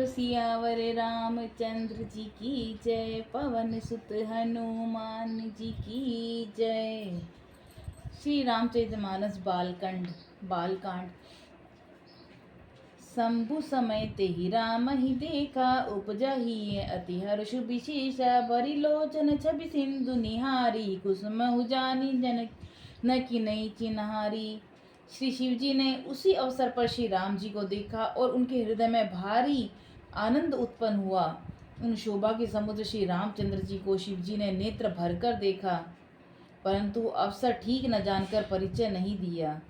सियावर रामचंद्र जी की जय। पवन सुत हनुमान जी की जय। श्री रामचरितमानस बालकांड। शंभु समय ते ही राम ही देखा, उपजा ही अति हर्ष विशेषा। बरी लोचन छवि सिंधु निहारी, कुसुम हुजानी जन न की नई चिन्हारी। श्री शिव जी ने उसी अवसर पर श्री राम जी को देखा और उनके हृदय में भारी आनंद उत्पन्न हुआ। उन शोभा के समुद्र श्री रामचंद्र जी को शिव जी ने नेत्र भरकर देखा, परंतु अवसर ठीक न जानकर परिचय नहीं दिया।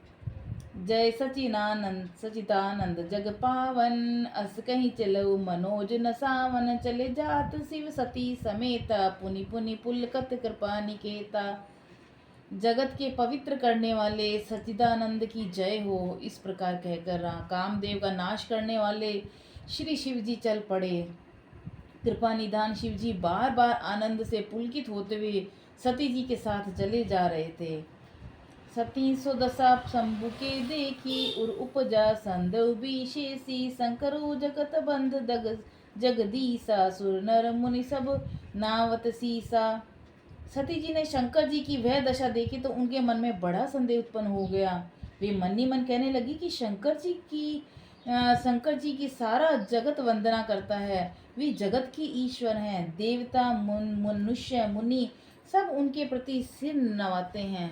जय सचिदानंद जग पावन, अस कहीं चलो मनोज न सावन। चले जात शिव सती समेता, पुनि पुनि पुलकत कृपा निकेता। जगत के पवित्र करने वाले सच्चिदानंद की जय हो। इस प्रकार कहकर कामदेव का नाश करने वाले श्री शिव जी चल पड़े। कृपा निधान शिव जी बार बार आनंद से पुलकित होते हुए सती जी के साथ चले जा रहे थे। सती सो दशा शंभु के देखी, उर उपजा संदेव विशेषी। शंकरो जगत बंध जगदीसा, सुर नर मुनि सब नावत सीसा। सती जी ने शंकर जी की वह दशा देखी तो उनके मन में बड़ा संदेह उत्पन्न हो गया। वे मन ही मन कहने लगी कि शंकर जी की सारा जगत वंदना करता है। वे जगत के ईश्वर हैं। देवता मनुष्य मुनि सब उनके प्रति सिर नवाते हैं।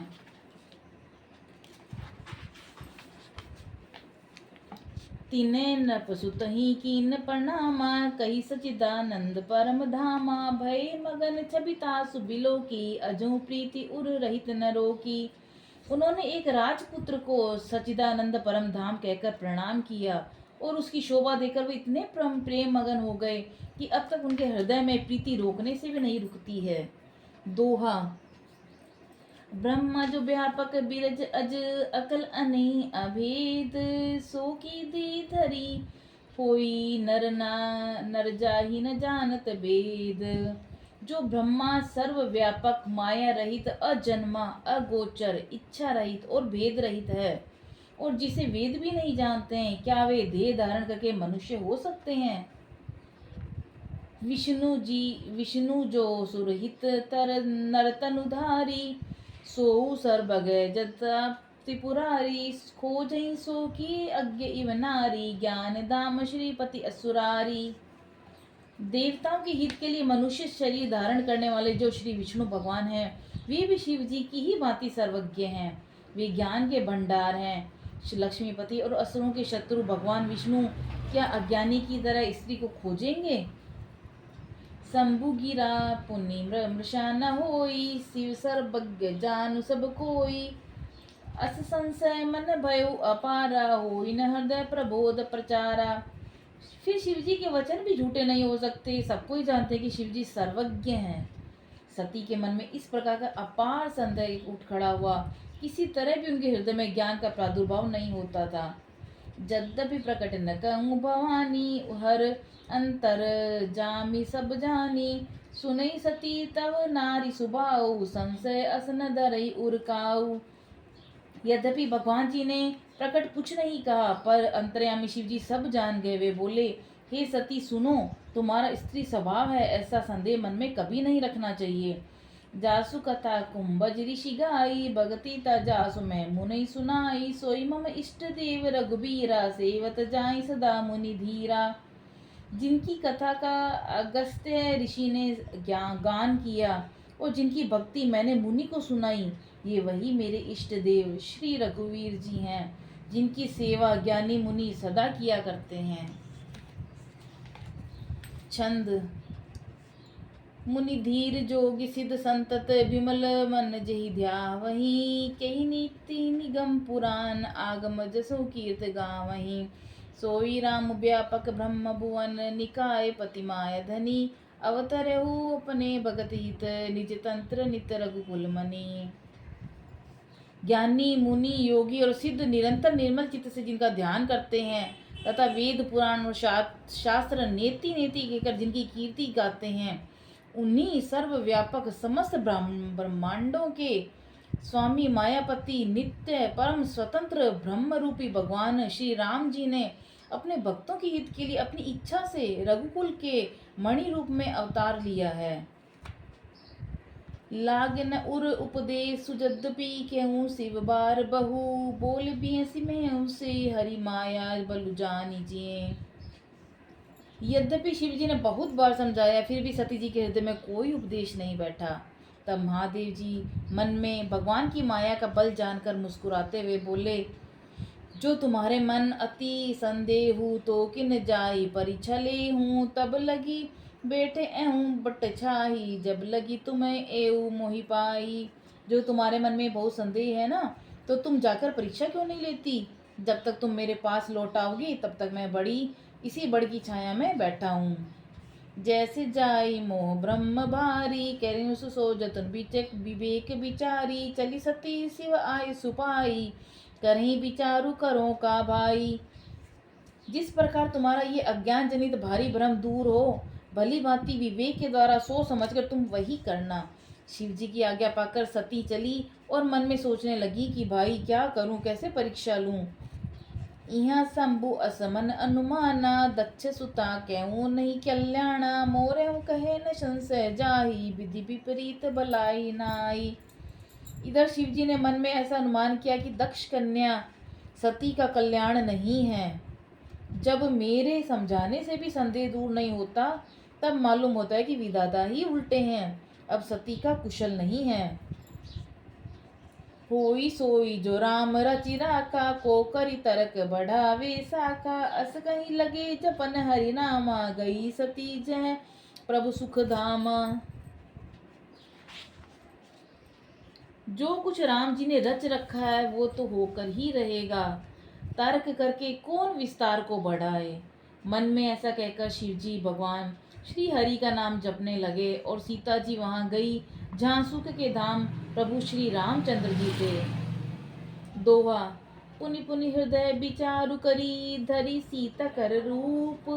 तिने नपसुत ही कीन प्रणामा, कही सचिदानंद परम धामा। भय मगन छबिता सुबिलो की, अजू प्रीति उर रहित नरो की। उन्होंने एक राजपुत्र को सचिदानंद परम धाम कहकर प्रणाम किया और उसकी शोभा देखकर वे इतने प्रेम मगन हो गए कि अब तक उनके हृदय में प्रीति रोकने से भी नहीं रुकती है। दोहा। ब्रह्मा जो व्यापक बिरज अज, अकल अनि अभेद। सो की दी धरी, कोई नर जाहि न जानत वेद। जो ब्रह्मा सर्वव्यापक, माया रहित, अजन्मा, अगोचर, इच्छा रहित और भेद रहित है, और जिसे वेद भी नहीं जानते हैं, क्या वे देह धारण करके मनुष्य हो सकते हैं। विष्णु जो सुरहित तर नरतनुधारी। सो सर्वग जता त्रिपुरारी। खोजहि सो की अज्ञ इव नारी, ज्ञान दाम श्रीपति असुरारी। देवताओं के हित के लिए मनुष्य शरीर धारण करने वाले जो श्री विष्णु भगवान हैं, वे भी शिव जी की ही भांति सर्वज्ञ हैं। वे ज्ञान के भंडार हैं। लक्ष्मीपति और असुरों के शत्रु भगवान विष्णु क्या अज्ञानी की तरह स्त्री को खोजेंगे। शंभु गिरा पुनि मृषा न होई, शिव सर्वज्ञ जानु सब कोई। अस संशय मन भयो अपारा, होई न हृदय प्रबोध प्रचारा। फिर शिव जी के वचन भी झूठे नहीं हो सकते। सबको ही जानते हैं कि शिव जी सर्वज्ञ हैं। सती के मन में इस प्रकार का अपार संदेह उठ खड़ा हुआ। किसी तरह भी उनके हृदय में ज्ञान का प्रादुर्भाव नहीं होता था। यद्यपि प्रकट न कहूँ भवानी, हर अंतर जामी सब जानी। सुनई सती तव नारी सुभाऊ, संशय असन धरई उरकाऊ। यद्यपि भगवान जी ने प्रकट कुछ नहीं कहा, पर अंतर्यामी शिव जी सब जान गए। वे बोले, हे सती सुनो, तुम्हारा स्त्री स्वभाव है, ऐसा संदेह मन में कभी नहीं रखना चाहिए। जासु कथा कुंभज ऋषि गाई, भगति ता जासु मैं मुनि सुनाई। सोई मम इष्ट देव रघुबीरा, सेवत जाई सदा मुनि धीरा। जिनकी कथा का अगस्त्य ऋषि ने गान किया और जिनकी भक्ति मैंने मुनि को सुनाई, ये वही मेरे इष्ट देव श्री रघुवीर जी हैं, जिनकी सेवा ज्ञानी मुनि सदा किया करते हैं। छंद। मुनि धीर जोगी सिद्ध संतत, विमल मन जहि ध्यावहि। कहि नीति निगम पुराण, आगम जसो कीर्त गावहि। सोई राम व्यापक ब्रह्म भुवन, निकाय पति माय धनी। अवतरहु अपने भगत हित, निज तंत्र नित रघुकुल मनि। ज्ञानी मुनि योगी और सिद्ध निरंतर निर्मल चित्त से जिनका ध्यान करते हैं तथा वेद पुराण और शास्त्र नेति नेति कहकर जिनकी कीर्ति गाते हैं, उन्हीं सर्वव्यापक समस्त ब्रह्मांडों के स्वामी मायापति नित्य परम स्वतंत्र ब्रह्म रूपी भगवान श्री राम जी ने अपने भक्तों के हित के लिए अपनी इच्छा से रघुकुल के मणि रूप में अवतार लिया है। लागन उर उपदेश यद्यपि कहूँ शिव बार बहु, बोल बिहसी में उसे हरि माया बलु जानिजिए। यद्यपि शिव जी ने बहुत बार समझाया, फिर भी सती जी के हृदय में कोई उपदेश नहीं बैठा। तब महादेव जी मन में भगवान की माया का बल जानकर मुस्कुराते हुए बोले, जो तुम्हारे मन अति संदेहु तो किन जाई परीक्षा ले हूँ, तब लगी बैठे एहूँ बट छाही, जब लगी तुम्हें एऊ मोहि पाई। जो तुम्हारे मन में बहुत संदेह है ना, तो तुम जाकर परीक्षा क्यों नहीं लेती? जब तक तुम मेरे पास लौट आओगी तब तक मैं इसी बड़ की छाया में बैठा हूँ। जैसे जाई मोह ब्रह्म भारी, करें सो जतन विचक विवेक विचारी, चली सती शिव आय सुपाई, करही विचारु करो का भाई। जिस प्रकार तुम्हारा ये अज्ञान जनित भारी भ्रम दूर हो, भली भांति विवेक के द्वारा सोच समझकर तुम वही करना। शिव जी की आज्ञा पाकर सती चली और मन में सोचने लगी कि भाई क्या करूं, कैसे परीक्षा लूं। यहाँ शंभु असमन अनुमाना, दक्ष सुता कहूँ नहीं कल्याणा, मोरे कहे न संशय जाही, विधि विपरीत भलाई नाई। इधर शिव जी ने मन में ऐसा अनुमान किया कि दक्ष कन्या सती का कल्याण नहीं है। जब मेरे समझाने से भी संदेह दूर नहीं होता, तब मालूम होता है कि विधाता ही उल्टे हैं, अब सती का कुशल नहीं है। होई सोई जो राम रचि राखा, को करी तर्क बढ़ावे साखा, अस कहीं लगे जपन हरि नामा, गई सती जय प्रभु सुख धामा। जो कुछ राम जी ने रच रखा है वो तो होकर ही रहेगा, तर्क करके कौन विस्तार को बढ़ाए। मन में ऐसा कहकर शिव जी भगवान श्री हरि का नाम जपने लगे और सीता जी वहां गई जहाँ सुख के धाम प्रभु श्री रामचंद्र जी थे। दोहा। पुनि पुनि हृदय विचारु करी, धरी सीता कर रूप,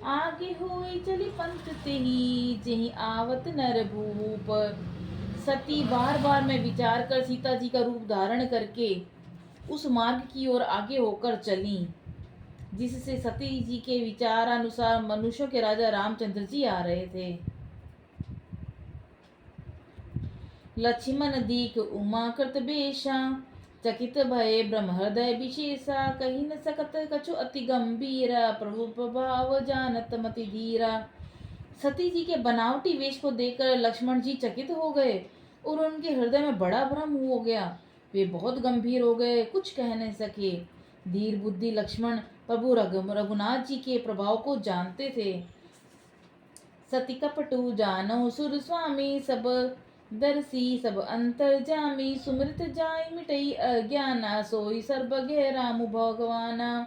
आगे हुई चली पंथ तेहि, जेहि आवत नर भूप। सती बार बार में विचार कर सीता जी का रूप धारण करके उस मार्ग की ओर आगे होकर चली जिससे सती जी के विचार अनुसार मनुष्यों के राजा रामचंद्र जी आ रहे थे। लक्ष्मण दीक उमा कृत बेशा, चकित भय ब्रह्म हृदय विशेषा, कही न सकत कछु अति गंभीरा, प्रभु प्रभाव जानत मति धीरा। सती जी के बनावटी वेश को देखकर लक्ष्मण जी चकित हो गए और उनके हृदय में बड़ा भ्रम हो गया। वे बहुत गंभीर हो गए, कुछ कह नहीं सके। धीर बुद्धि लक्ष्मण प्रभु रघुनाथ जी के प्रभाव को जानते थे। सती कपटु जानो सुर स्वामी, सब दर्शी सब अंतर जामी, सुमृत जाय मिटई अज्ञाना, सोई सर्वज्ञ राम भगवाना।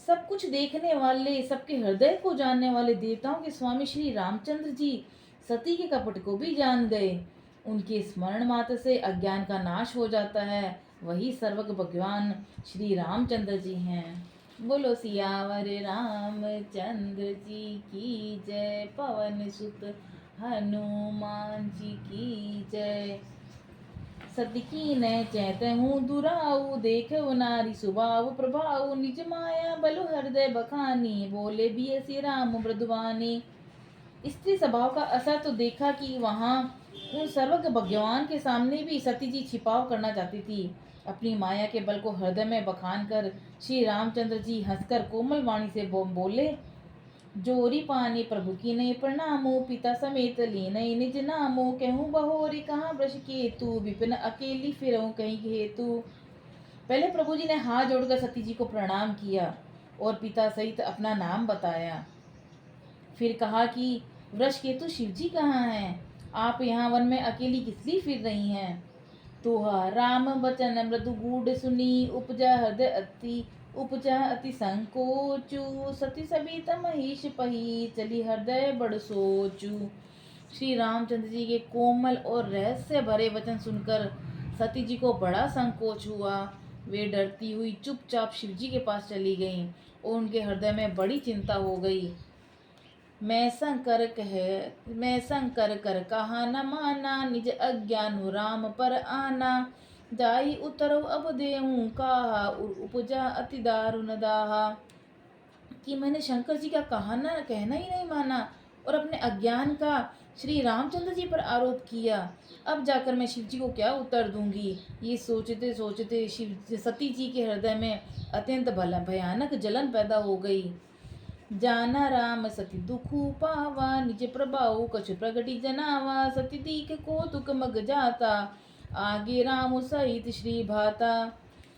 सब कुछ देखने वाले, सबके हृदय को जानने वाले देवताओं के स्वामी श्री रामचंद्र जी सती के कपट को भी जान गए। उनके स्मरण मात्र से अज्ञान का नाश हो जाता है, वही सर्वज्ञ भगवान श्री रामचंद्र जी हैं। बोलो सियावर रामचंद्र जी की जय, पवन सुत हनुमान जी की जय। सदकी न चैत हूँ दुराऊ, देख नारी सुभाव प्रभाव, निज माया बलु हृदय बखानी, बोले भी ऐसी राम मृदुवानी। स्त्री स्वभाव का असर तो देखा कि वहाँ उन सर्वज्ञ भगवान के सामने भी सती जी छिपाव करना चाहती थी। अपनी माया के बल को हृदय में बखान कर श्री रामचंद्र जी हंसकर कोमल वाणी से बोले, जोरी पानी प्रभु की नहीं प्रणामो, पिता समेत लीनई निज नामो, कहूँ बहोरी कहाँ वृष केतु, विपिन अकेली फिरऊँ कहीं हेतु। पहले प्रभु जी ने हाथ जोड़कर सती जी को प्रणाम किया और पिता सहित अपना नाम बताया। फिर कहा कि वृष केतु शिव जी कहाँ हैं? आप यहाँ वन में अकेली किस लिए फिर रही हैं? तुहा राम वचन मृदु गूढ़ सुनी, उपजा अति संकोचु, सती सबिता महेश पही, चली हृदय बड़ सोचू। श्री रामचंद्र जी के कोमल और रहस्य भरे वचन सुनकर सती जी को बड़ा संकोच हुआ। वे डरती हुई चुपचाप शिव जी के पास चली गईं और उनके हृदय में बड़ी चिंता हो गई। मैं शंकर कर कहा न माना, निज अज्ञान राम पर आना, जाई उतरव अब देहूँ कहा, उपजा अति दारुण दाहा। कि मैंने शंकर जी का कहना ही नहीं माना और अपने अज्ञान का श्री रामचंद्र जी पर आरोप किया। अब जाकर मैं शिव जी को क्या उत्तर दूंगी। ये सोचते सोचते शिव सती जी के हृदय में अत्यंत भयानक जलन पैदा हो गई। जाना राम सती दुखु पावा, निज प्रभाव कछु प्रगति जनावा। सती दीख कौतुक मग जाता, आगे राम सहित श्री भाता।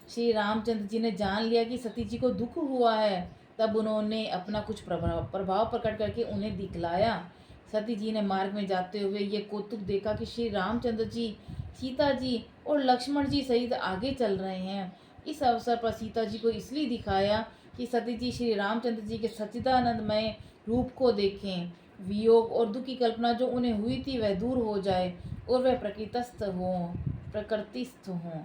श्री रामचंद्र जी ने जान लिया कि सती जी को दुख हुआ है। तब उन्होंने अपना कुछ प्रभाव प्रकट करके उन्हें दिखलाया। सती जी ने मार्ग में जाते हुए ये कौतुक देखा कि श्री रामचंद्र जी, सीता जी और लक्ष्मण जी सहित आगे चल रहे हैं। इस अवसर पर सीता जी को इसलिए दिखाया कि सती जी श्री रामचंद्र जी के सच्चिदानंदमय रूप को देखें, वियोग और दुख की कल्पना जो उन्हें हुई थी वह दूर हो जाए और वह प्रकृतिस्थ हों।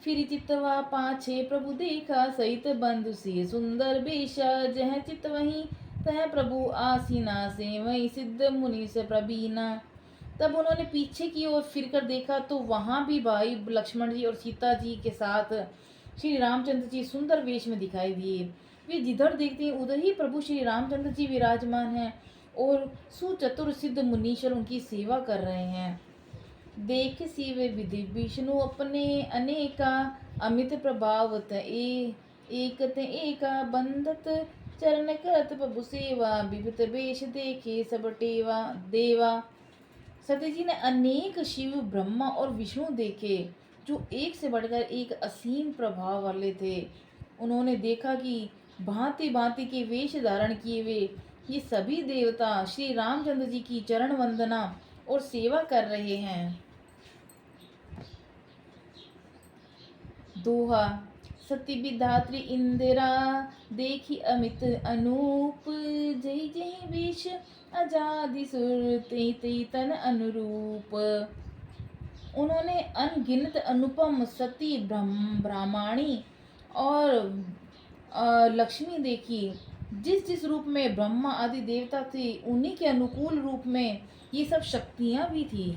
फिर चितवा पाछे प्रभु देखा, सहित बंधु से सुंदर बेशा। जह चित वहीं तह प्रभु आसीना, से वहीं सिद्ध मुनि से प्रवीणा। तब उन्होंने पीछे की ओर फिर कर देखा तो वहां भी भाई लक्ष्मण जी और सीता जी के साथ श्री रामचंद्र जी सुंदर वेश में दिखाई दिए। वे जिधर देखते हैं उधर ही प्रभु श्री रामचंद्र जी विराजमान हैं और सुचतुर सिद्ध मुनीश्वर उनकी सेवा कर रहे हैं। देख शिव विधि विष्णु अपने अनेका, अमित प्रभावत एकत एका। बंधत चरण करत प्रभु सेवा, विविध वेश देखे सब टेवा देवा। सती जी ने अनेक शिव ब्रह्मा और विष्णु देखे जो एक से बढ़कर एक असीम प्रभाव वाले थे। उन्होंने देखा कि भांति भांति के वेश धारण किए हुए ये सभी देवता श्री रामचंद्र जी की चरण वंदना और सेवा कर रहे हैं। दोहा। सती विधात्री इंदिरा, देखी अमित अनूप। जय जय वेश आजादी सुर, तई तई तन अनुरूप। उन्होंने अनगिनत अनुपम सती ब्राह्मणी और लक्ष्मी देखी। जिस जिस रूप में ब्रह्मा आदि देवता थे उन्हीं के अनुकूल रूप में ये सब शक्तियां भी थी।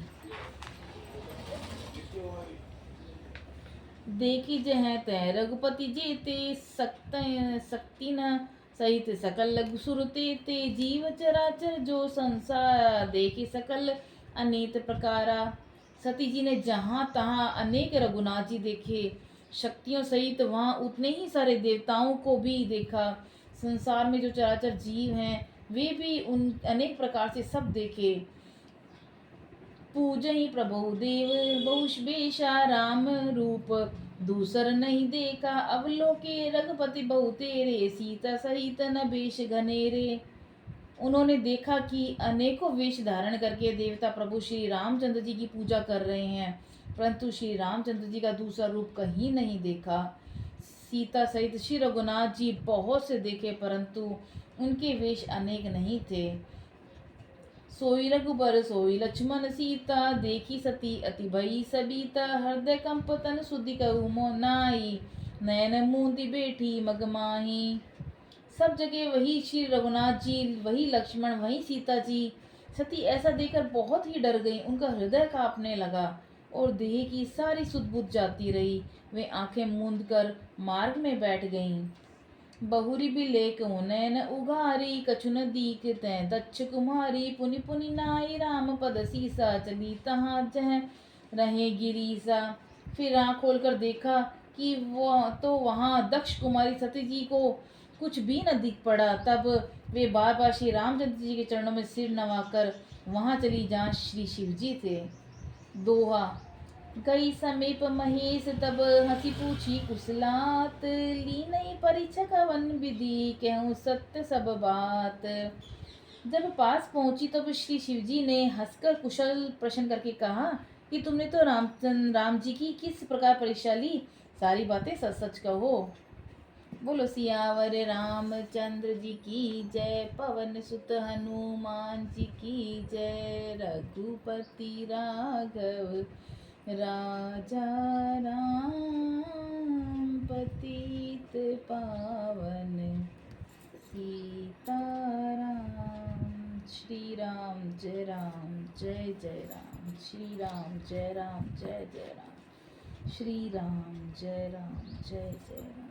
देखी जह तय रघुपति जेते, शक्ति न सहित सकल सुरते ते। जीव चराचर जो संसार, देखी सकल अनेक प्रकारा। सती जी ने जहाँ तहाँ अनेक रघुनाथ जी देखे, शक्तियों सहित वहाँ उतने ही सारे देवताओं को भी देखा। संसार में जो चराचर जीव हैं वे भी उन अनेक प्रकार से सब देखे। पूजहि प्रभु देव बहुश बेशा, राम रूप दूसर नहीं देखा। अवलोके रघुपति बहु तेरे, सीता सहित न बेश घनेरे। उन्होंने देखा कि अनेकों वेश धारण करके देवता प्रभु श्री रामचंद्र जी की पूजा कर रहे हैं, परंतु श्री रामचंद्र जी का दूसरा रूप कहीं नहीं देखा। सीता सहित श्री रघुनाथ जी बहुत से देखे, परंतु उनके वेश अनेक नहीं थे। सोई रघुबर सोई लक्ष्मण सीता, देखी सती अति भई सबीता। हृदय कंप तन सुधि कहु मोह नाई, नयन मूंदी बैठी मगमाही। सब जगह वही श्री रघुनाथ जी, वही लक्ष्मण, वही सीता जी। सती ऐसा देखकर बहुत ही डर गई। उनका हृदय कांपने लगा और देह की सारी सुध बुझ जाती रही। वे आंखें मूंद कर मार्ग में बैठ गईं। बहुरी बिलेक नैन उघारी, कछु न दीख तै दक्ष कुमारी। पुनि पुनि नाई राम पद सीसा, चली तहाँ जह रहे गिरीसा। फिर आँख खोलकर देखा कि वो तो वहाँ दक्ष कुमारी सती जी को कुछ भी न दिख पड़ा। तब वे बार बार श्री रामचंद्र जी के चरणों में सिर नवाकर वहाँ चली जहाँ श्री शिव जी थे। दोहा। गई समीप महेश तब, हंसी पूछी कुशलात। ली नहीं परीक्षा कवन विधि, कहूँ सत्य सब बात। जब पास पहुंची तब श्री शिव जी ने हंसकर कुशल प्रश्न करके कहा कि तुमने तो राम जी की किस प्रकार परीक्षा ली, सारी बातें सच सच कहो। बोलो सियावर रामचंद्र जी की जय, पवन सुत हनुमान जी की जय। रघुपति राघव राजा राम, पतित पावन सीताराम। श्री राम जय राम, श्री राम जय राम जय जय राम, श्री राम जय राम जय जय राम।